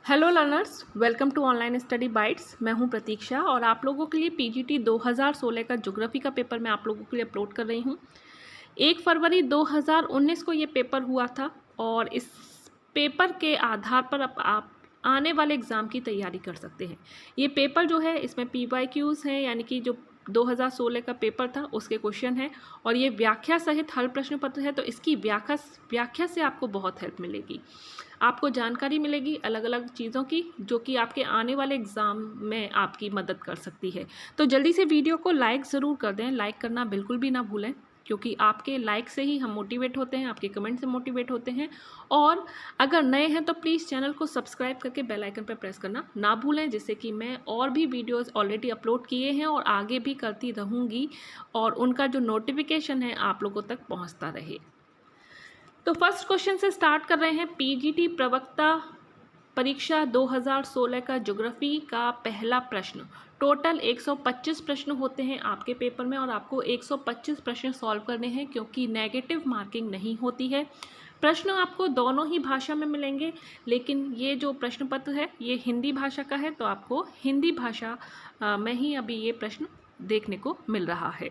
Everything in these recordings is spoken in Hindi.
Hello learners, welcome to online study bytes. मैं हूं प्रतीक्षा और आप लोगों के लिए पीजीटी 2016 का ज्योग्राफी का पेपर मैं आप लोगों के लिए अपलोड कर रही हूं। 1 फरवरी 2019 को ये पेपर हुआ था और इस पेपर के आधार पर अब आप आने वाले एग्ज़ाम की तैयारी कर सकते हैं। ये पेपर जो है इसमें PYQs हैं, यानी कि जो 2016 का पेपर था उसके क्वेश्चन हैं और ये व्याख्या सहित हल प्रश्न पत्र है, तो इसकी व्याख्या से आपको बहुत हेल्प मिलेगी। आपको जानकारी मिलेगी अलग अलग चीज़ों की जो कि आपके आने वाले एग्ज़ाम में आपकी मदद कर सकती है। तो जल्दी से वीडियो को लाइक ज़रूर कर दें, लाइक करना बिल्कुल भी ना भूलें, क्योंकि आपके लाइक से ही हम मोटिवेट होते हैं, आपके कमेंट से मोटिवेट होते हैं। और अगर नए हैं तो प्लीज़ चैनल को सब्सक्राइब करके बेल आइकन पर प्रेस करना ना भूलें, जिससे कि मैं और भी वीडियोस ऑलरेडी अपलोड किए हैं और आगे भी करती रहूँगी और उनका जो नोटिफिकेशन है आप लोगों तक पहुँचता रहे। तो फर्स्ट क्वेश्चन से स्टार्ट कर रहे हैं। पीजीटी प्रवक्ता परीक्षा 2016 का ज्योग्राफी का पहला प्रश्न। टोटल 125 प्रश्न होते हैं आपके पेपर में और आपको 125 प्रश्न सॉल्व करने हैं, क्योंकि नेगेटिव मार्किंग नहीं होती है। प्रश्न आपको दोनों ही भाषा में मिलेंगे, लेकिन ये जो प्रश्न पत्र है ये हिंदी भाषा का है, तो आपको हिंदी भाषा में ही अभी ये प्रश्न देखने को मिल रहा है।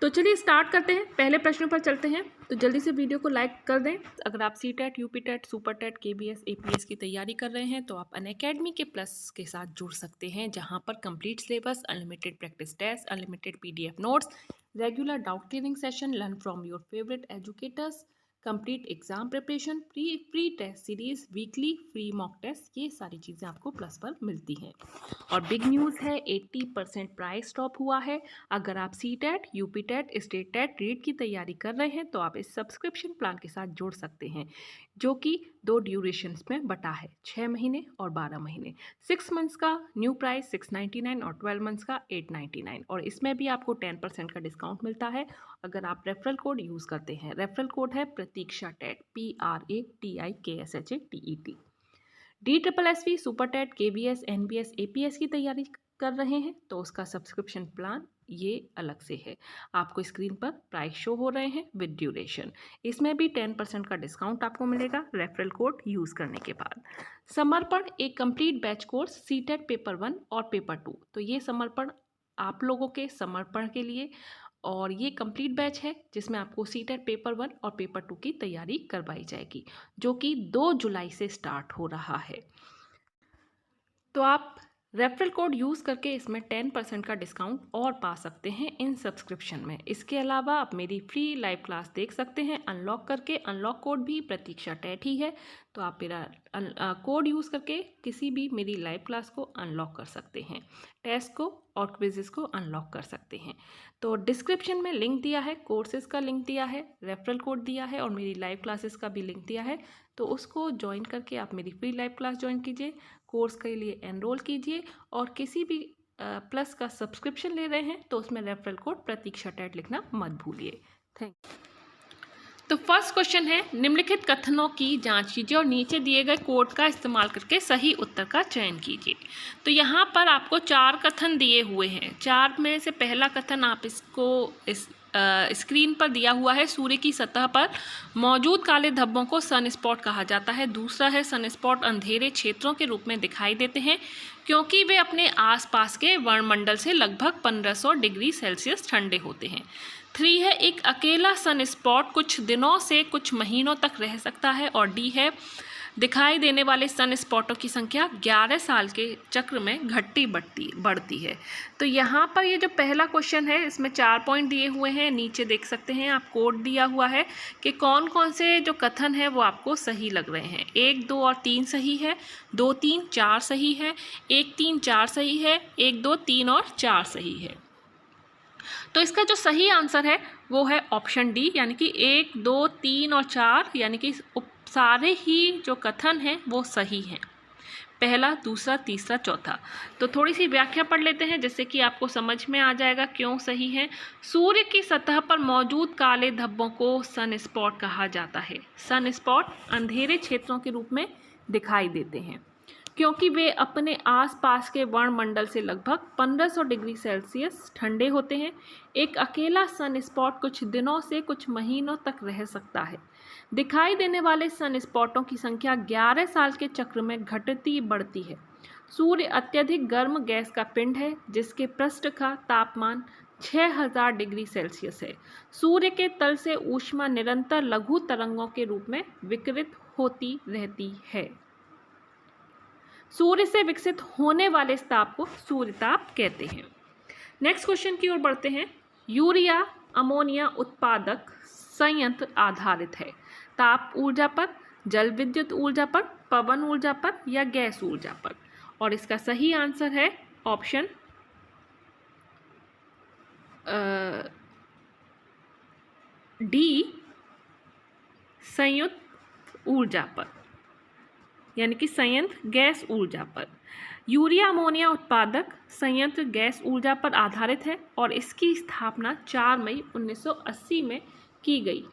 तो चलिए स्टार्ट करते हैं, पहले प्रश्न पर चलते हैं। तो जल्दी से वीडियो को लाइक कर दें। अगर आप CTET, UPTET, Super TET, KBS, APS की तैयारी कर रहे हैं तो आप अनअकैडमी के प्लस के साथ जुड़ सकते हैं, जहां पर complete syllabus, unlimited practice test, unlimited PDF notes, regular doubt clearing session, learn from your favourite educators, complete exam preparation, pre test series, weekly free mock test, ये सारी चीज़ें आपको प्लस पर मिलती हैं। और बिग न्यूज़ है, 80% प्राइस ड्रॉप हुआ है। अगर आप CTET, UPTET, state TET, REET की तैयारी कर रहे हैं तो आप इस सब्सक्रिप्शन प्लान के साथ जुड़ सकते हैं, जो कि 2 ड्यूरेशंस में बटा है, 6 महीने और 12 महीने। 6 मंथ्स का न्यू प्राइस 699 और 12 मंथ्स का 899, और इसमें भी आपको 10% का डिस्काउंट मिलता है अगर आप रेफरल कोड यूज़ करते हैं। रेफरल कोड है प्रतीक्षा TET, PRATIKSHATET। DSSV, super TET, KBS, NBS, APS की तैयारी कर रहे हैं तो उसका सब्सक्रिप्शन प्लान ये अलग से है। आपको स्क्रीन पर प्राइस शो हो रहे हैं विद ड्यूरेशन। इसमें भी 10% का डिस्काउंट आपको मिलेगा रेफरल कोड यूज़ करने के बाद। समर्पण, एक complete batch course, CTET paper 1 और पेपर 2। तो ये समर्पण आप लोगों के समर्पण के लिए, और ये कंप्लीट बैच है जिसमें आपको सीटेट पेपर 1 और पेपर 2 की तैयारी करवाई जाएगी, जो कि 2 जुलाई से स्टार्ट हो रहा है। तो आप रेफरल कोड यूज़ करके इसमें 10% का डिस्काउंट और पा सकते हैं इन सब्सक्रिप्शन में। इसके अलावा आप मेरी फ्री लाइव क्लास देख सकते हैं अनलॉक करके। अनलॉक कोड भी प्रतीक्षा टेट ही है, तो आप मेरा कोड यूज़ करके किसी भी मेरी लाइव क्लास को अनलॉक कर सकते हैं, टेस्ट को और क्विज़ेस को अनलॉक कर सकते हैं। तो डिस्क्रिप्शन में लिंक दिया है, कोर्सेज़ का लिंक दिया है, रेफरल कोड दिया है और मेरी लाइव क्लासेस का भी लिंक दिया है। तो उसको ज्वाइन करके आप मेरी फ्री लाइव क्लास ज्वाइन कीजिए, कोर्स के लिए एनरोल कीजिए, और किसी भी प्लस का सब्सक्रिप्शन ले रहे हैं तो उसमें रेफरल कोड प्रतीक्षा टेट लिखना मत भूलिए। Thank you. तो फर्स्ट क्वेश्चन है, निम्नलिखित कथनों की जांच कीजिए और नीचे दिए गए कोड का इस्तेमाल करके सही उत्तर का चयन कीजिए। तो यहाँ पर आपको 4 कथन दिए हुए हैं। 4 में से पहला कथन आप इसको स्क्रीन पर दिया हुआ है, सूर्य की सतह पर मौजूद काले धब्बों को सन स्पॉट कहा जाता है। दूसरा है, सन स्पॉट अंधेरे क्षेत्रों के रूप में दिखाई देते हैं क्योंकि वे अपने आसपास के वर्णमंडल से लगभग 1500 डिग्री सेल्सियस ठंडे होते हैं। 3 है, एक अकेला सन स्पॉट कुछ दिनों से कुछ महीनों तक रह सकता है। और डी है, दिखाई देने वाले सन स्पॉटों की संख्या 11 साल के चक्र में घटती बढ़ती है। तो यहाँ पर ये जो पहला क्वेश्चन है इसमें 4 पॉइंट दिए हुए हैं, नीचे देख सकते हैं आप कोड दिया हुआ है कि कौन कौन से जो कथन है वो आपको सही लग रहे हैं। 1, 2 और 3 सही है, 2, 3, 4 सही है, 1, 3, 4 सही है, 1, 2, 3 और 4 सही है। तो इसका जो सही आंसर है वो है ऑप्शन डी, यानी कि 1, 2, 3 और 4, यानी कि सारे ही जो कथन हैं वो सही हैं, पहला, दूसरा, तीसरा, चौथा। तो थोड़ी सी व्याख्या पढ़ लेते हैं जिससे कि आपको समझ में आ जाएगा क्यों सही है। सूर्य की सतह पर मौजूद काले धब्बों को सन स्पॉट कहा जाता है। सन स्पॉट अंधेरे क्षेत्रों के रूप में दिखाई देते हैं क्योंकि वे अपने आसपास के वायुमंडल से लगभग 1500 डिग्री सेल्सियस ठंडे होते हैं। एक अकेला सन स्पॉट कुछ दिनों से कुछ महीनों तक रह सकता है। दिखाई देने वाले सन स्पॉटों की संख्या 11 साल के चक्र में घटती बढ़ती है। सूर्य अत्यधिक गर्म गैस का पिंड है जिसके पृष्ठ का तापमान 6000 डिग्री सेल्सियस है। सूर्य के तल से ऊष्मा निरंतर लघु तरंगों के रूप में विकिरित होती रहती है। सूर्य से विकसित होने वाले इस ताप को सूर्यताप कहते हैं। नेक्स्ट क्वेश्चन की ओर बढ़ते हैं। यूरिया अमोनिया उत्पादक संयंत्र आधारित है ताप ऊर्जा पर, जल विद्युत ऊर्जा पर, पवन ऊर्जा पर या गैस ऊर्जा पर? और इसका सही आंसर है ऑप्शन डी, संयुक्त ऊर्जा पर, यानी कि संयंत्र गैस ऊर्जा पर। यूरिया अमोनिया उत्पादक संयंत्र गैस ऊर्जा पर आधारित है और इसकी स्थापना 4 मई 1980 में की गई।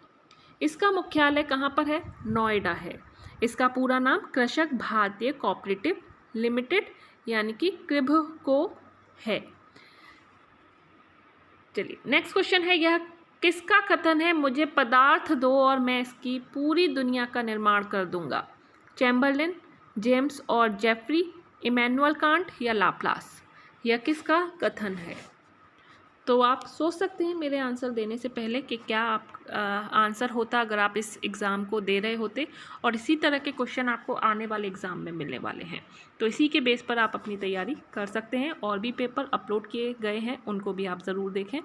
इसका मुख्यालय कहाँ पर है? नोएडा है। इसका पूरा नाम कृषक भारतीय कोऑपरेटिव लिमिटेड यानी कि कृभको है। चलिए नेक्स्ट क्वेश्चन है, यह किसका कथन है? मुझे पदार्थ दो और मैं इसकी पूरी दुनिया का निर्माण कर दूंगा। चैम्बरलिन, जेम्स और जेफरी, इमैनुअल कांट या लाप्लास? यह किसका कथन है? तो आप सोच सकते हैं मेरे आंसर देने से पहले कि क्या आप आंसर होता अगर आप इस एग्ज़ाम को दे रहे होते, और इसी तरह के क्वेश्चन आपको आने वाले एग्ज़ाम में मिलने वाले हैं। तो इसी के बेस पर आप अपनी तैयारी कर सकते हैं। और भी पेपर अपलोड किए गए हैं, उनको भी आप ज़रूर देखें।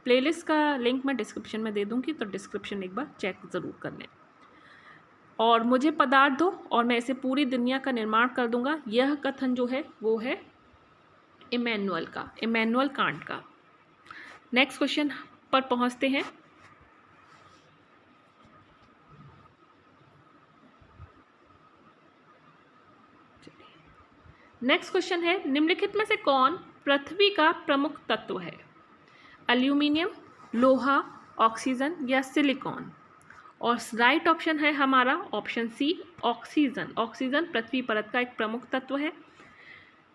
प्लेलिस्ट का लिंक मैं डिस्क्रिप्शन में दे दूँगी, तो डिस्क्रिप्शन एक बार चेक ज़रूर कर लें। और मुझे पदार्थ दो और मैं इसे पूरी दुनिया का निर्माण कर दूंगा, यह कथन जो है वो है इमैनुअल कांट का। नेक्स्ट क्वेश्चन पर पहुंचते हैं। नेक्स्ट क्वेश्चन है, निम्नलिखित में से कौन पृथ्वी का प्रमुख तत्व है? एल्यूमिनियम, लोहा, ऑक्सीजन या सिलिकॉन? और राइट ऑप्शन है हमारा ऑप्शन सी, ऑक्सीजन। ऑक्सीजन पृथ्वी परत का एक प्रमुख तत्व है।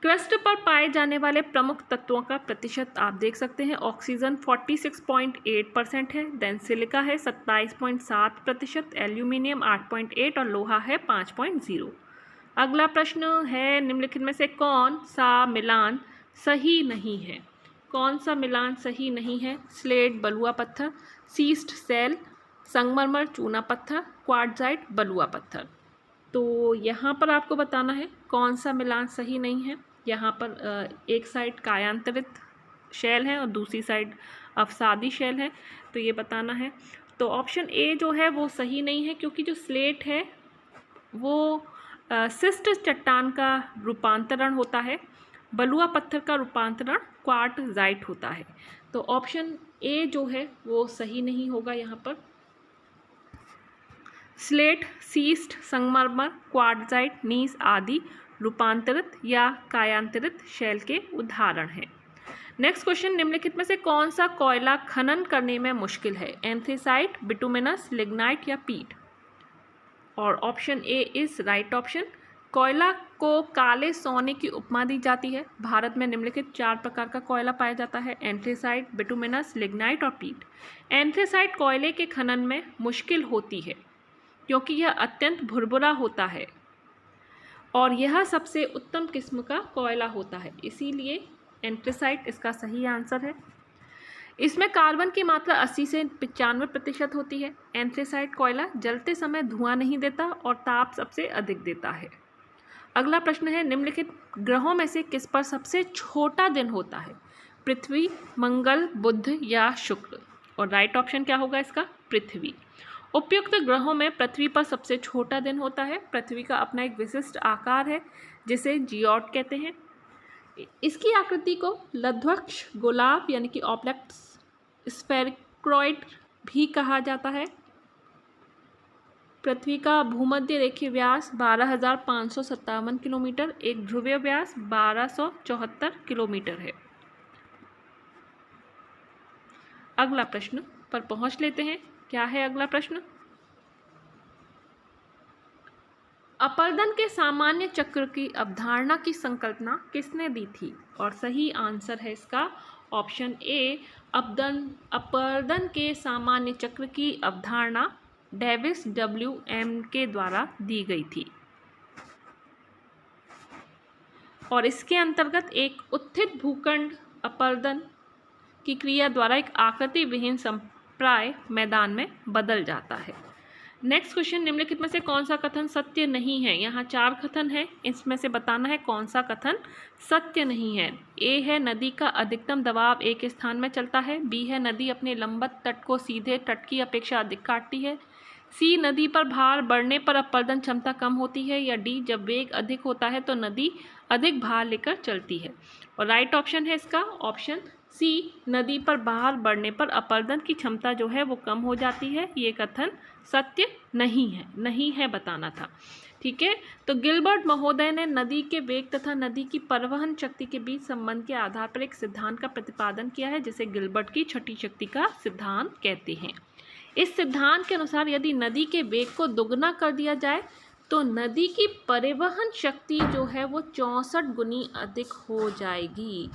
क्रस्ट पर पाए जाने वाले प्रमुख तत्वों का प्रतिशत आप देख सकते हैं। ऑक्सीजन 46.8% है, देन सिलिका है 27.7%, एल्यूमिनियम 8.8 और लोहा है 5.0। अगला प्रश्न है, निम्नलिखित में से कौन सा मिलान सही नहीं है? कौन सा मिलान सही नहीं है? स्लेट बलुआ पत्थर, सीस्ट सेल, संगमरमर चूना पत्थर, क्वार्ट्जाइट बलुआ पत्थर। तो यहाँ पर आपको बताना है कौन सा मिलान सही नहीं है। यहाँ पर एक साइड कायांतरित शैल है और दूसरी साइड अवसादी शैल है, तो ये बताना है। तो ऑप्शन ए जो है वो सही नहीं है, क्योंकि जो स्लेट है वो सिस्ट चट्टान का रूपांतरण होता है, बलुआ पत्थर का रूपांतरण क्वार्ट्जाइट होता है। तो ऑप्शन ए जो है वो सही नहीं होगा यहाँ पर। स्लेट, सीस्ट, संगमरमर, क्वार्ट्जाइट, नीस आदि रूपांतरित या कायांतरित शैल के उदाहरण हैं। नेक्स्ट क्वेश्चन, निम्नलिखित में से कौन सा कोयला खनन करने में मुश्किल है? एंथ्रेसाइट, बिटुमिनस, लिग्नाइट या पीट? और option A is right option. कोयला को काले सोने की उपमा दी जाती है। भारत में निम्नलिखित 4 प्रकार का कोयला पाया जाता है: एंथ्रेसाइट, बिटुमिनस, लिग्नाइट और पीट। एंथ्रेसाइट कोयले के खनन में मुश्किल होती है क्योंकि यह अत्यंत भुरभुरा होता है और यह सबसे उत्तम किस्म का कोयला होता है, इसीलिए एंथ्रेसाइट इसका सही आंसर है। इसमें कार्बन की मात्रा 80 से 95% होती है। एंथ्रेसाइट कोयला जलते समय धुआं नहीं देता और ताप सबसे अधिक देता है। अगला प्रश्न है, निम्नलिखित ग्रहों में से किस पर सबसे छोटा दिन होता है? पृथ्वी, मंगल, बुध या शुक्र? और राइट ऑप्शन क्या होगा इसका? पृथ्वी। उपयुक्त ग्रहों में पृथ्वी पर सबसे छोटा दिन होता है। पृथ्वी का अपना एक विशिष्ट आकार है जिसे जियोट कहते हैं। इसकी आकृति को लध्वक्ष गोलाभ यानी कि ऑब्लेट स्फेरिक्रॉइड भी कहा जाता है। पृथ्वी का भूमध्य रेखीय व्यास 12,557 किलोमीटर, एक ध्रुवीय व्यास 1274 किलोमीटर है। अगला प्रश्न पर पहुंच लेते हैं। क्या है अगला प्रश्न? अपरदन के सामान्य चक्र की अवधारणा की संकल्पना किसने दी थी? और सही आंसर है इसका ऑप्शन ए, अपरदन के सामान्य चक्र की अवधारणा डेविस WM के द्वारा दी गई थी। और इसके अंतर्गत एक उत्थित भूखंड अपरदन की क्रिया द्वारा एक आकृति विहीन संप्राय मैदान में बदल जाता है। नेक्स्ट क्वेश्चन, निम्नलिखित में से कौन सा कथन सत्य नहीं है? यहाँ 4 कथन है, इसमें से बताना है कौन सा कथन सत्य नहीं है। ए है नदी का अधिकतम दबाव एक स्थान में चलता है। बी है नदी अपने लंबवत तट को सीधे तट की अपेक्षा अधिक काटती है। सी नदी पर भार बढ़ने पर अपरदन क्षमता कम होती है। या डी जब वेग अधिक होता है तो नदी अधिक भार लेकर चलती है। और राइट ऑप्शन है इसका ऑप्शन सी, नदी पर भार बढ़ने पर अपरदन की क्षमता जो है वो कम हो जाती है। ये कथन सत्य नहीं है बताना था। ठीक है, तो गिलबर्ट महोदय ने नदी के वेग तथा नदी की परिवहन शक्ति के बीच संबंध के आधार पर एक सिद्धांत का प्रतिपादन किया है, जिसे गिलबर्ट की छठी शक्ति का सिद्धांत कहते हैं। इस सिद्धांत के अनुसार यदि नदी के वेग को दुगना कर दिया जाए तो नदी की परिवहन शक्ति जो है वो 64 गुनी अधिक हो जाएगी।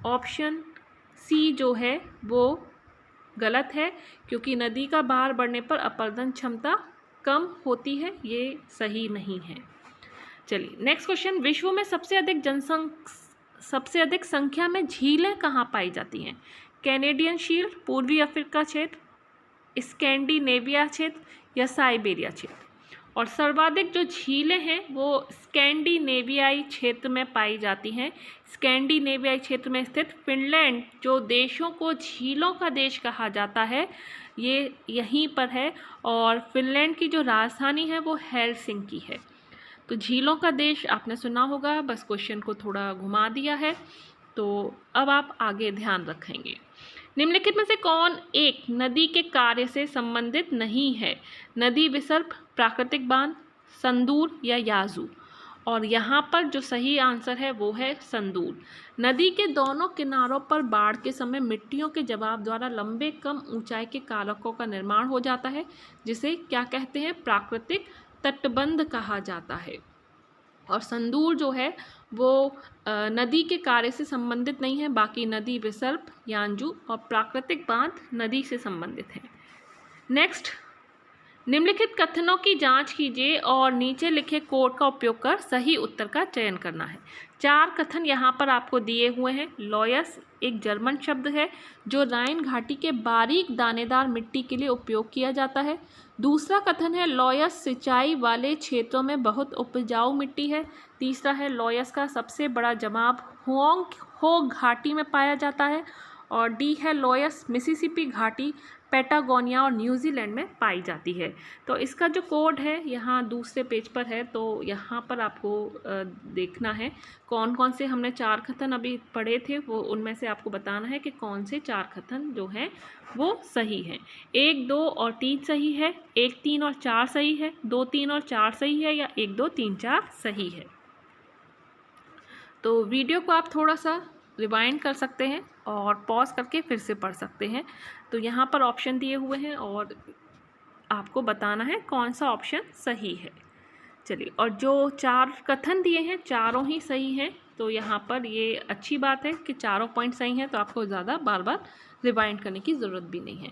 ऑप्शन सी जो है वो गलत है, क्योंकि नदी का भार बढ़ने पर अपरदन क्षमता कम होती है, ये सही नहीं है। चलिए नेक्स्ट क्वेश्चन, विश्व में सबसे अधिक संख्या में झीलें कहाँ पाई जाती हैं? कैनेडियन शील्ड, पूर्वी अफ्रीका क्षेत्र, स्कैंडिनेविया क्षेत्र या साइबेरिया क्षेत्र? और सर्वाधिक जो झीलें हैं वो स्कैंडिनेवियाई क्षेत्र में पाई जाती हैं। स्कैंडिनेवियाई क्षेत्र में स्थित फिनलैंड, जो देशों को झीलों का देश कहा जाता है, ये यहीं पर है। और फिनलैंड की जो राजधानी है वो हेलसिंकी है। तो झीलों का देश आपने सुना होगा, बस क्वेश्चन को थोड़ा घुमा दिया है। तो अब आप आगे ध्यान रखेंगे। निम्नलिखित में से कौन एक नदी के कार्य से संबंधित नहीं है? नदी विसर्प, प्राकृतिक बांध, संदूर या याजू? और यहाँ पर जो सही आंसर है वो है संदूर। नदी के दोनों किनारों पर बाढ़ के समय मिट्टियों के जवाब द्वारा लंबे कम ऊंचाई के कारकों का निर्माण हो जाता है, जिसे क्या कहते हैं? प्राकृतिक तटबंध कहा जाता है। और संदूर जो है वो नदी के कार्य से संबंधित नहीं है, बाकी नदी विसर्प, यांजू और प्राकृतिक बांध नदी से संबंधित है। नेक्स्ट, निम्नलिखित कथनों की जांच कीजिए और नीचे लिखे कोड का उपयोग कर सही उत्तर का चयन करना है। 4 कथन यहाँ पर आपको दिए हुए हैं। लॉयस एक जर्मन शब्द है जो राइन घाटी के बारीक दानेदार मिट्टी के लिए उपयोग किया जाता है। दूसरा कथन है लॉयस सिंचाई वाले क्षेत्रों में बहुत उपजाऊ मिट्टी है। तीसरा है लॉयस का सबसे बड़ा जमाव हुआंग हो घाटी में पाया जाता है। और डी है लॉयस मिसिसिपी घाटी, पैटागोनिया और न्यूजीलैंड में पाई जाती है। तो इसका जो कोड है यहाँ दूसरे पेज पर है, तो यहाँ पर आपको देखना है कौन कौन से हमने 4 कथन अभी पढ़े थे, वो उनमें से आपको बताना है कि कौन से 4 कथन जो हैं वो सही हैं। 1, 2 और 3 सही है, 1, 3 और 4 सही है, 2, 3 और 4 सही है, या 1, 2, 3, 4 सही है। तो वीडियो को आप थोड़ा सा रिवाइंड कर सकते हैं और पॉज करके फिर से पढ़ सकते हैं। तो यहाँ पर ऑप्शन दिए हुए हैं और आपको बताना है कौन सा ऑप्शन सही है। चलिए, और जो 4 कथन दिए हैं चारों ही सही हैं, तो यहाँ पर ये अच्छी बात है कि चारों पॉइंट सही हैं, तो आपको ज़्यादा बार बार रिवाइंड करने की ज़रूरत भी नहीं है।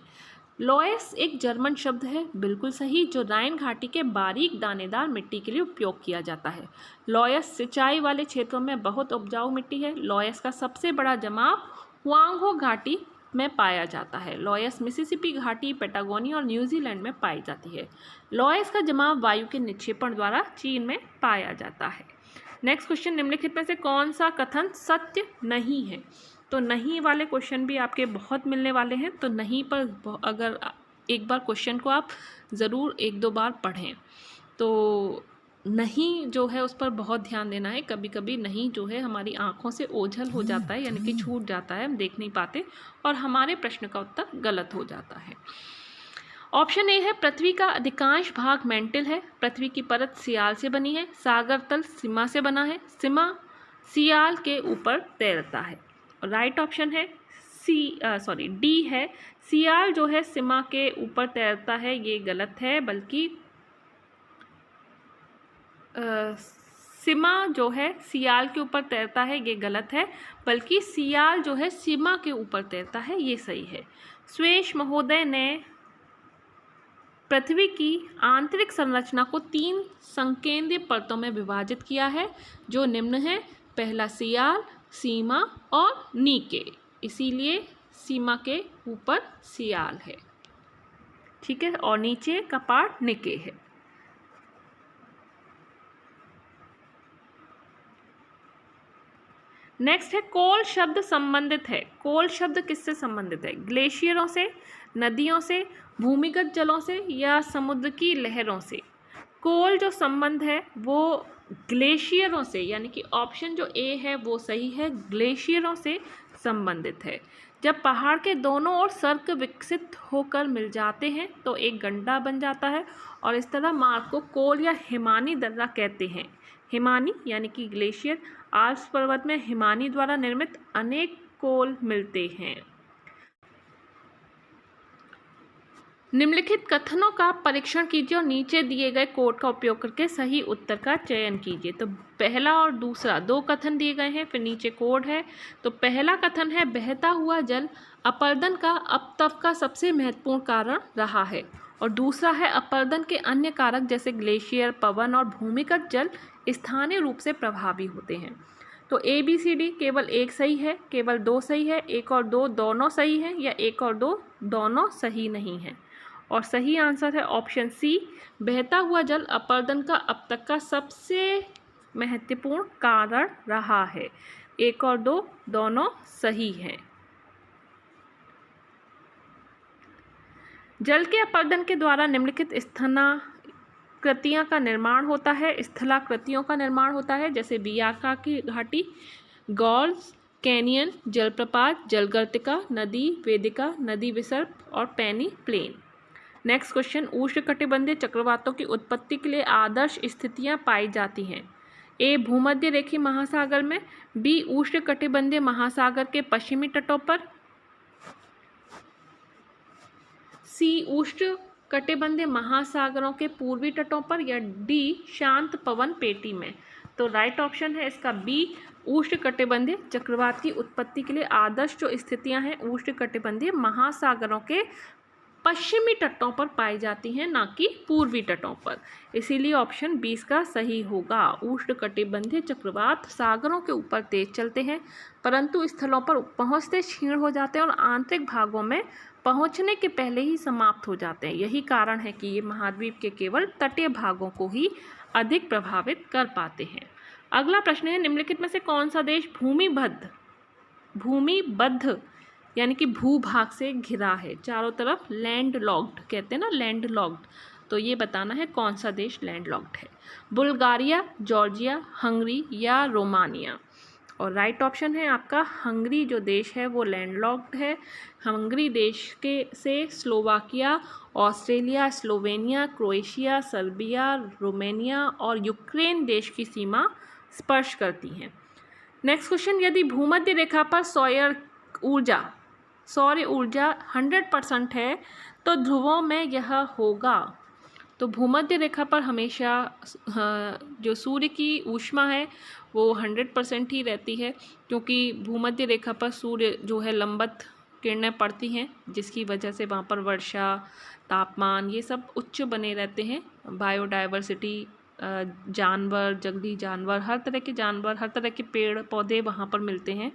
लॉयस एक जर्मन शब्द है, बिल्कुल सही, जो राइन घाटी के बारीक दानेदार मिट्टी के लिए उपयोग किया जाता है। लॉयस सिंचाई वाले क्षेत्रों में बहुत उपजाऊ मिट्टी है। लॉयस का सबसे बड़ा जमाव हुआंग घाटी में पाया जाता है। लॉयस मिसिसिपी घाटी, पैटागोनिया और न्यूजीलैंड में पाई जाती है। लॉयस का जमाव वायु के निक्षेपण द्वारा चीन में पाया जाता है। नेक्स्ट क्वेश्चन, निम्नलिखित में से कौन सा कथन सत्य नहीं है? तो नहीं वाले क्वेश्चन भी आपके बहुत मिलने वाले हैं, तो नहीं पर अगर एक बार क्वेश्चन को आप ज़रूर 1-2 बार पढ़ें। तो नहीं जो है उस पर बहुत ध्यान देना है। कभी कभी नहीं जो है हमारी आँखों से ओझल हो जाता है, यानी कि छूट जाता है, हम देख नहीं पाते और हमारे प्रश्न का उत्तर गलत हो जाता है। ऑप्शन ए है पृथ्वी का अधिकांश भाग मेंटल है। पृथ्वी की परत सियाल से बनी है। सागर तल सीमा से बना है। सीमा सियाल के ऊपर तैरता है। राइट ऑप्शन है डी है, सियाल जो है सीमा के ऊपर तैरता है। ये गलत है, बल्कि सीमा जो है सियाल के ऊपर तैरता है, ये गलत है, बल्कि सियाल जो है सीमा के ऊपर तैरता है, ये सही है। स्वेश महोदय ने पृथ्वी की आंतरिक संरचना को 3 संकेंद्रीय परतों में विभाजित किया है, जो निम्न है। पहला सियाल, सीमा और नीके, इसीलिए सीमा के ऊपर सियाल है, ठीक है, और नीचे का पार्ट निके है। नेक्स्ट है कोल शब्द संबंधित है। कोल शब्द किससे संबंधित है? ग्लेशियरों से, नदियों से, भूमिगत जलों से या समुद्र की लहरों से? कोल जो संबंध है वो ग्लेशियरों से, यानी कि ऑप्शन जो ए है वो सही है, ग्लेशियरों से संबंधित है। जब पहाड़ के दोनों ओर सर्क विकसित होकर मिल जाते हैं तो एक गड्ढा बन जाता है और इस तरह मार्ग को कोल या हिमानी दर्रा कहते हैं। हिमानी यानी कि ग्लेशियर, आल्प्स पर्वत में हिमानी द्वारा निर्मित अनेक कोल मिलते हैं। निम्नलिखित कथनों का परीक्षण कीजिए और नीचे दिए गए कोड का उपयोग करके सही उत्तर का चयन कीजिए। तो पहला और दूसरा 2 कथन दिए गए हैं, फिर नीचे कोड है। तो पहला कथन है, बहता हुआ जल अपरदन का अब तक का सबसे महत्वपूर्ण कारण रहा है। और दूसरा है, अपरदन के अन्य कारक जैसे ग्लेशियर, पवन और भूमिगत जल स्थानीय रूप से प्रभावी होते हैं। तो ए बी सी डी केवल एक सही है, केवल 2 सही है, 1 और 2 दोनों सही है, या 1 और 2 दोनों सही नहीं है। और सही आंसर है ऑप्शन सी, बहता हुआ जल अपरदन का अब तक का सबसे महत्वपूर्ण कारण रहा है। 1 और 2 दोनों सही हैं। जल के अपरदन के द्वारा निम्नलिखित स्थलाकृतियों का निर्माण होता है। स्थलाकृतियों का निर्माण होता है जैसे बियाका की घाटी, गॉल्स, कैनियन, जलप्रपात, जलगर्तिका, नदी वेदिका, नदी विसर्प और पेनी प्लेन। नेक्स्ट क्वेश्चन, उष्णकटिबंधीय चक्रवातों की उत्पत्ति के लिए आदर्श स्थितियां पाई जाती हैं। ए भूमध्य रेखीय महासागर में, बी उष्णकटिबंधीय महासागर के पश्चिमी तटों पर, सी उष्णकटिबंधीय महासागरों के पूर्वी तटों पर, या डी शांत पवन पेटी में। तो राइट ऑप्शन है इसका बी, उष्णकटिबंधीय चक्रवात की उत्पत्ति के लिए आदर्श जो स्थितियां हैं उष्णकटिबंधीय महासागरों के पश्चिमी तटों पर पाई जाती हैं, ना कि पूर्वी तटों पर। इसीलिए ऑप्शन 20 का सही होगा। उष्णकटिबंधीय चक्रवात सागरों के ऊपर तेज चलते हैं, परंतु स्थलों पर पहुंचते क्षीण हो जाते हैं और आंतरिक भागों में पहुंचने के पहले ही समाप्त हो जाते हैं। यही कारण है कि ये महाद्वीप के केवल तटीय भागों को ही अधिक प्रभावित कर पाते हैं। अगला प्रश्न है, निम्नलिखित में से कौन सा देश भूमिबद्ध यानी कि भूभाग से घिरा है? चारों तरफ लैंड लॉक्ड कहते हैं ना, लैंड लॉक्ड। तो ये बताना है कौन सा देश लैंड लॉक्ड है। बुल्गारिया, जॉर्जिया, हंगरी या रोमानिया? और राइट ऑप्शन है आपका हंगरी जो देश है वो लैंड लॉक्ड है। हंगरी देश के से Slovakia, Australia, Slovenia, Croatia, Serbia, Romania और यूक्रेन देश की सीमा स्पर्श करती हैं। नेक्स्ट क्वेश्चन, यदि भूमध्य रेखा पर सौर ऊर्जा 100% है तो ध्रुवों में यह होगा। तो भूमध्य रेखा पर हमेशा जो सूर्य की ऊष्मा है वो 100% ही रहती है, क्योंकि भूमध्य रेखा पर सूर्य जो है लंबवत किरणें पड़ती हैं, जिसकी वजह से वहाँ पर वर्षा, तापमान ये सब उच्च बने रहते हैं। बायोडाइवर्सिटी, जानवर, जंगली जानवर, हर तरह के जानवर, हर तरह के पेड़ पौधे वहाँ पर मिलते हैं।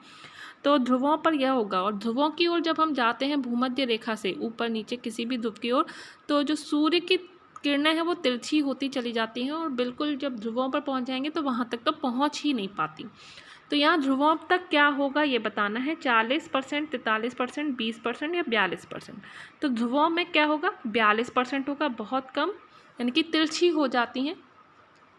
तो ध्रुवों पर यह होगा। और ध्रुवों की ओर जब हम जाते हैं भूमध्य रेखा से ऊपर नीचे किसी भी ध्रुव की ओर, तो जो सूर्य की किरणें हैं वो तिरछी होती चली जाती हैं और बिल्कुल जब ध्रुवों पर पहुंच जाएंगे तो वहां तक तो पहुंच ही नहीं पाती। तो यहाँ ध्रुवों तक क्या होगा ये बताना है। 40%, 43%, 20% या 42%। तो ध्रुवों में क्या होगा? 42% होगा, बहुत कम, यानी कि तिरछी हो जाती हैं,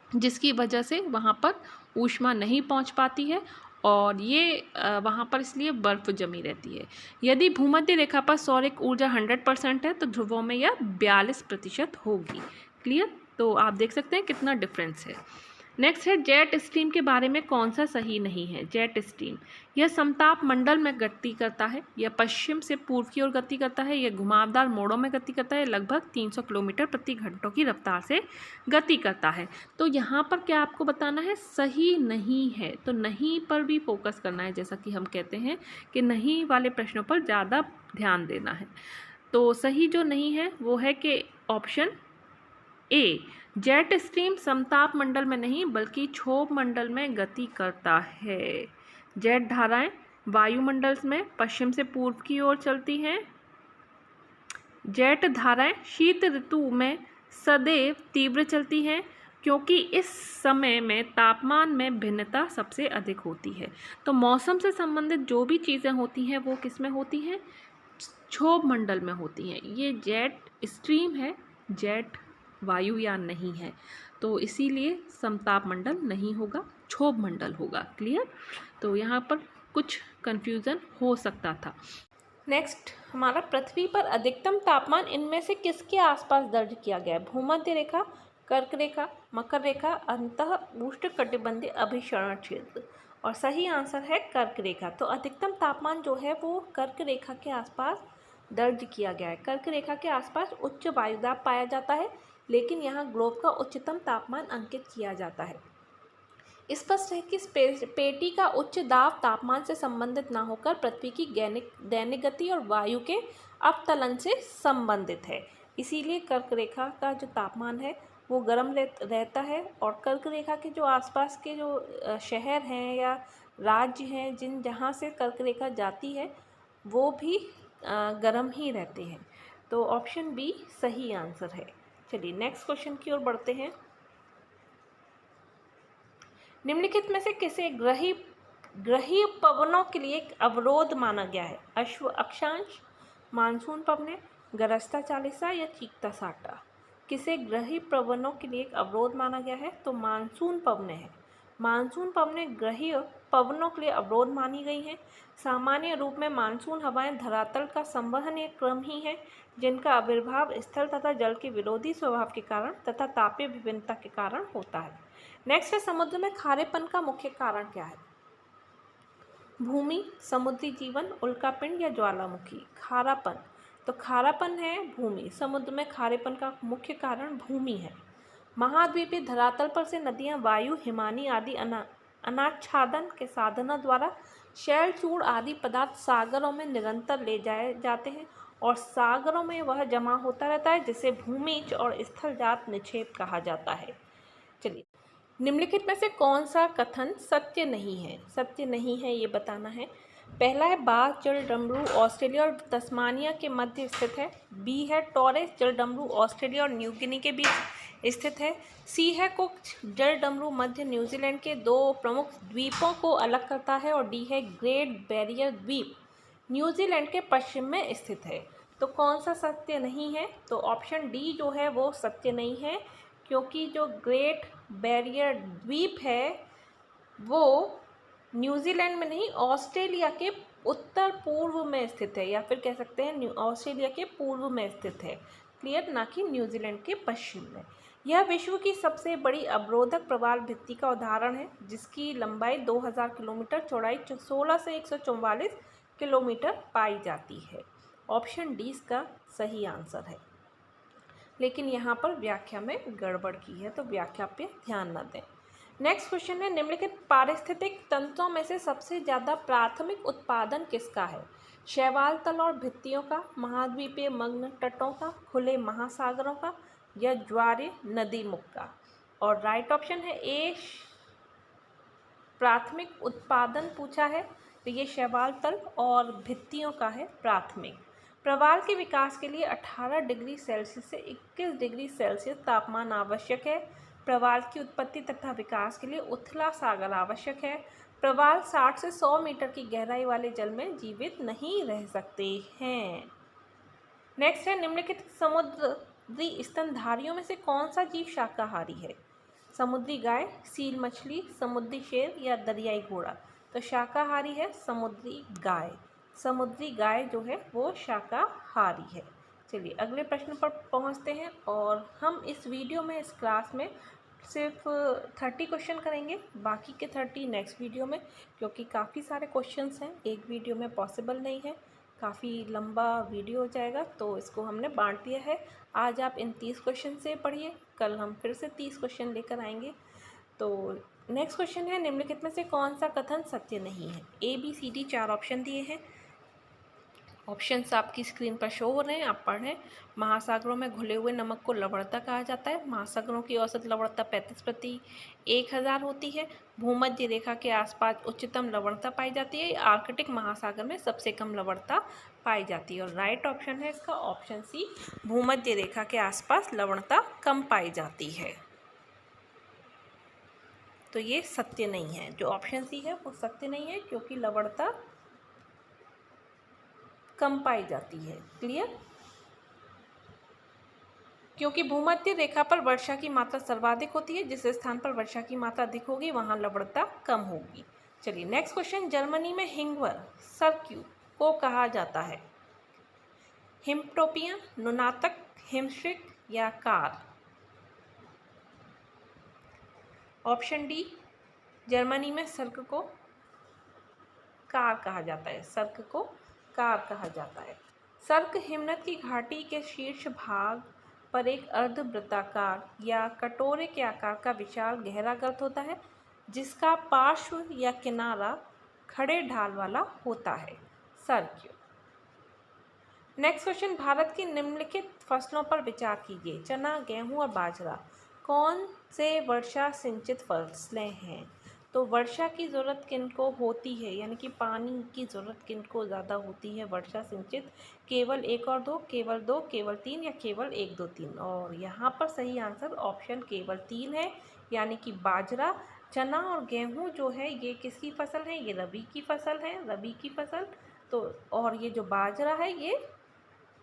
जिसकी वजह से वहाँ पर ऊष्मा नहीं पहुँच पाती है और ये वहाँ पर इसलिए बर्फ़ जमी रहती है। यदि भूमध्य रेखा पर सौरिक ऊर्जा 100% है तो ध्रुवों में यह 42% होगी। क्लियर? तो आप देख सकते हैं कितना डिफरेंस है। नेक्स्ट है जेट स्ट्रीम के बारे में कौन सा सही नहीं है। जेट स्ट्रीम यह समताप मंडल में गति करता है, यह पश्चिम से पूर्व की ओर गति करता है, यह घुमावदार मोड़ों में गति करता है, लगभग 300 किलोमीटर प्रति घंटों की रफ्तार से गति करता है। तो यहाँ पर क्या आपको बताना है, सही नहीं है। तो नहीं पर भी फोकस करना है, जैसा कि हम कहते हैं कि नहीं वाले प्रश्नों पर ज़्यादा ध्यान देना है। तो सही जो नहीं है वो है कि ऑप्शन ए, जेट स्ट्रीम समताप मंडल में नहीं बल्कि क्षोभ मंडल में गति करता है। जेट धाराएं वायुमंडल में पश्चिम से पूर्व की ओर चलती हैं। जेट धाराएं शीत ऋतु में सदैव तीव्र चलती हैं, क्योंकि इस समय में तापमान में भिन्नता सबसे अधिक होती है। तो मौसम से संबंधित जो भी चीज़ें होती हैं वो किस में होती हैं, क्षोभ मंडल में होती हैं। ये जेट स्ट्रीम है, जेट वायुयान नहीं है, तो इसीलिए समताप मंडल नहीं होगा, क्षोभ मंडल होगा। क्लियर। तो यहाँ पर कुछ कंफ्यूजन हो सकता था। नेक्स्ट हमारा, पृथ्वी पर अधिकतम तापमान इनमें से किसके आसपास दर्ज किया गया है। भूमध्य रेखा, कर्क रेखा, मकर रेखा, अंतः उष्णकटिबंधीय अभिसरण क्षेत्र। और सही आंसर है कर्क रेखा। तो अधिकतम तापमान जो है वो कर्क रेखा के आसपास दर्ज किया गया है। कर्क रेखा के आसपास उच्च वायुदाब पाया जाता है, लेकिन यहाँ ग्लोब का उच्चतम तापमान अंकित किया जाता है। स्पष्ट है कि पेटी का उच्च दाब तापमान से संबंधित न होकर पृथ्वी की दैनिक गति और वायु के अवतलन से संबंधित है। इसीलिए कर्क रेखा का जो तापमान है वो गर्म रहता है, और कर्क रेखा के जो आसपास के जो शहर हैं या राज्य हैं जहाँ से कर्क रेखा जाती है वो भी गर्म ही रहते हैं। तो ऑप्शन बी सही आंसर है। चलिए नेक्स्ट क्वेश्चन की ओर बढ़ते हैं। निम्नलिखित में से किसे ग्रही पवनों के लिए एक अवरोध माना गया है। अश्व अक्षांश, मानसून पवने, गरजता चालीसा या चीखता साटा। किसे ग्रही पवनों के लिए एक अवरोध माना गया है, तो मानसून पवने है। मानसून पवनें ग्रहीय पवनों के लिए अवरोध मानी गई हैं। सामान्य रूप में मानसून हवाएं धरातल का संवहनीय क्रम ही है, जिनका आविर्भाव स्थल तथा जल के विरोधी स्वभाव के कारण तथा तापीय विभिन्नता के कारण होता है। नेक्स्ट है, समुद्र में खारेपन का मुख्य कारण क्या है। भूमि, समुद्री जीवन, उल्कापिंड या ज्वालामुखी। खारापन, तो खारापन है भूमि। समुद्र में खारेपन का मुख्य कारण भूमि है। महाद्वीपीय धरातल पर से नदियां वायु, हिमानी आदि अनाच्छादन के साधनों द्वारा शैल, चूर्ण आदि पदार्थ सागरों में निरंतर ले जाए जाते हैं, और सागरों में वह जमा होता रहता है, जिसे भूमिज और स्थलजात निक्षेप कहा जाता है। चलिए, निम्नलिखित में से कौन सा कथन सत्य नहीं है। सत्य नहीं है ये बताना है। पहला है, बाघ जलडमरू ऑस्ट्रेलिया और तस्मानिया के मध्य स्थित है। बी है, टॉरेस जलडमरू ऑस्ट्रेलिया और न्यू गिनी के बीच स्थित है। सी है, कुक जलडमरू मध्य न्यूजीलैंड के 2 प्रमुख द्वीपों को अलग करता है। और डी है, ग्रेट बैरियर द्वीप न्यूजीलैंड के पश्चिम में स्थित है। तो कौन सा सत्य नहीं है, तो ऑप्शन डी जो है वो सत्य नहीं है, क्योंकि जो ग्रेट बैरियर द्वीप है वो न्यूजीलैंड में नहीं, ऑस्ट्रेलिया के उत्तर पूर्व में स्थित है, या फिर कह सकते हैं ऑस्ट्रेलिया के पूर्व में स्थित है। क्लियर, ना कि न्यूजीलैंड के पश्चिम में। यह विश्व की सबसे बड़ी अवरोधक प्रवाल भित्ति का उदाहरण है, जिसकी लंबाई 2000 किलोमीटर, चौड़ाई 16 से 144 किलोमीटर पाई जाती है। ऑप्शन डी इसका सही आंसर है, लेकिन यहाँ पर व्याख्या में गड़बड़ की है, तो व्याख्या पे ध्यान न दें। नेक्स्ट क्वेश्चन है, निम्नलिखित पारिस्थितिक तंत्रों में से सबसे ज़्यादा प्राथमिक उत्पादन किसका है। शैवाल तल और भित्तियों का, महाद्वीपीय मग्न तटों का, खुले महासागरों का, या ज्वारीय नदी मुख का। और राइट ऑप्शन है ए, प्राथमिक उत्पादन पूछा है, तो ये शैवाल तल और भित्तियों का है प्राथमिक। प्रवाल के विकास के लिए 18 डिग्री सेल्सियस से 21 डिग्री सेल्सियस तापमान आवश्यक है। प्रवाल की उत्पत्ति तथा विकास के लिए उथला सागर आवश्यक है। प्रवाल 60 से 100 मीटर की गहराई वाले जल में जीवित नहीं रह सकते हैं। नेक्स्ट है, निम्नलिखित समुद्री स्तनधारियों में से कौन सा जीव शाकाहारी है। समुद्री गाय, सील मछली, समुद्री शेर या दरियाई घोड़ा। तो शाकाहारी है समुद्री गाय। समुद्री गाय जो है वो शाकाहारी है। चलिए अगले प्रश्न पर पहुंचते हैं, और हम इस वीडियो में, इस क्लास में सिर्फ 30 क्वेश्चन करेंगे, बाकी के 30 नेक्स्ट वीडियो में, क्योंकि काफ़ी सारे क्वेश्चंस हैं, एक वीडियो में पॉसिबल नहीं है, काफ़ी लंबा वीडियो हो जाएगा, तो इसको हमने बांट दिया है। आज आप इन 30 क्वेश्चन से पढ़िए, कल हम फिर से 30 क्वेश्चन लेकर आएंगे। तो नेक्स्ट क्वेश्चन है, निम्नलिखित में से कौन सा कथन सत्य नहीं है? ABCD 4 ऑप्शन दिए हैं। ऑप्शंस आपकी स्क्रीन पर शो हो रहे हैं, आप पढ़ें। महासागरों में घुले हुए नमक को लवणता कहा जाता है। महासागरों की औसत लवणता 35/1000 होती है। भूमध्य रेखा के आसपास उच्चतम लवणता पाई जाती है। आर्कटिक महासागर में सबसे कम लवणता पाई जाती है। और राइट ऑप्शन है इसका ऑप्शन सी, भूमध्य रेखा के आसपास लवणता कम पाई जाती है। तो ये सत्य नहीं है, जो ऑप्शन सी है वो सत्य नहीं है, क्योंकि लवणता कम पाई जाती है। क्लियर? क्योंकि भूमध्य रेखा पर वर्षा की मात्रा सर्वाधिक होती है, जिस स्थान पर वर्षा की मात्रा अधिक होगी वहां लवणता कम होगी। चलिए नेक्स्ट क्वेश्चन, जर्मनी में हिंगवर सर्क्यू को कहा जाता है? हिमटोपिया, नुनातक, हिमश्रिक या कार? ऑप्शन डी, जर्मनी में सर्क को कार कहा जाता है। सर्क को कार कहा जाता है। सर्क हिमनद की घाटी के शीर्ष भाग पर एक अर्धवृत्ताकार या कटोरे के आकार का विशाल गहरा गर्त होता है, जिसका पार्श्व या किनारा खड़े ढाल वाला होता है। सर्क। नेक्स्ट क्वेश्चन, भारत की निम्नलिखित फसलों पर विचार कीजिए। चना, गेहूं और बाजरा कौन से वर्षा सिंचित फसलें हैं? तो वर्षा की ज़रूरत किनको होती है, यानी कि पानी की ज़रूरत किनको ज़्यादा होती है वर्षा सिंचित? केवल 1 और 2, केवल 2, केवल 3 या केवल 1, 2, 3? और यहाँ पर सही आंसर ऑप्शन केवल 3 है, यानी कि बाजरा। चना और गेहूँ जो है ये किसकी फसल है? ये रबी की फसल है, रबी की फसल। तो और ये जो बाजरा है ये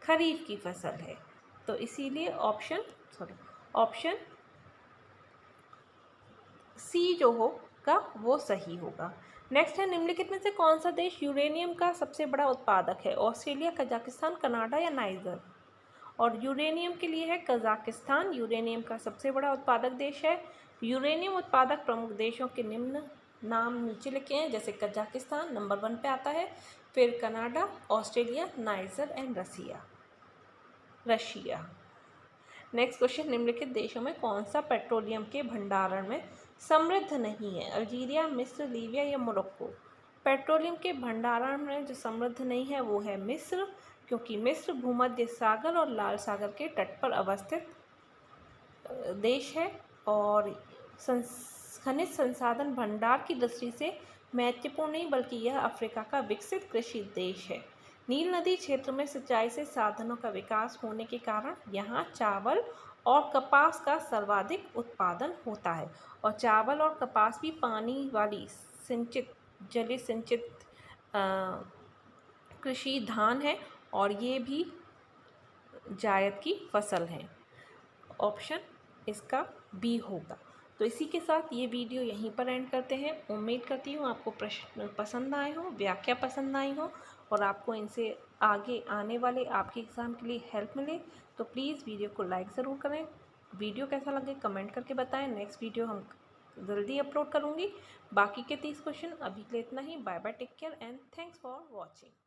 खरीफ की फसल है। तो इसीलिए ऑप्शन सी जो होगा वो सही होगा। नेक्स्ट है, निम्नलिखित में से कौन सा देश यूरेनियम का सबसे बड़ा उत्पादक है? ऑस्ट्रेलिया, कजाकिस्तान, कनाडा या नाइजर? और यूरेनियम के लिए है कजाकिस्तान, यूरेनियम का सबसे बड़ा उत्पादक देश है। यूरेनियम उत्पादक प्रमुख देशों के निम्न नाम नीचे लिखे हैं, जैसे कजाकिस्तान नंबर 1 पे आता है, फिर Canada, Australia, niger and Russia. Next question, निम्नलिखित देशों में कौन सा पेट्रोलियम के भंडारण में समृद्ध नहीं है? अल्जीरिया, मिस्र, लीबिया या मोरक्को? पेट्रोलियम के भंडारण में जो समृद्ध नहीं है वो है मिस्र, क्योंकि मिस्र भूमध्य सागर और लाल सागर के तट पर अवस्थित देश है और खनिज संसाधन भंडार की दृष्टि से महत्वपूर्ण नहीं, बल्कि यह अफ्रीका का विकसित कृषि देश है। नील नदी क्षेत्र में सिंचाई से साधनों का विकास होने के कारण यहाँ चावल और कपास का सर्वाधिक उत्पादन होता है। और चावल और कपास भी पानी वाली सिंचित, जल सिंचित कृषि धान है, और ये भी जायद की फसल है। ऑप्शन इसका बी होगा। तो इसी के साथ ये वीडियो यहीं पर एंड करते हैं। उम्मीद करती हूँ आपको प्रश्न पसंद आए हों, व्याख्या पसंद आई हो, और आपको इनसे आगे आने वाले आपके एग्ज़ाम के लिए हेल्प मिले। तो प्लीज़ वीडियो को लाइक ज़रूर करें। वीडियो कैसा लगे कमेंट करके बताएं। नेक्स्ट वीडियो हम जल्दी अपलोड करूँगी। बाकी के 30 क्वेश्चन अभी के लिए इतना ही। Bye bye, take care and thanks for watching.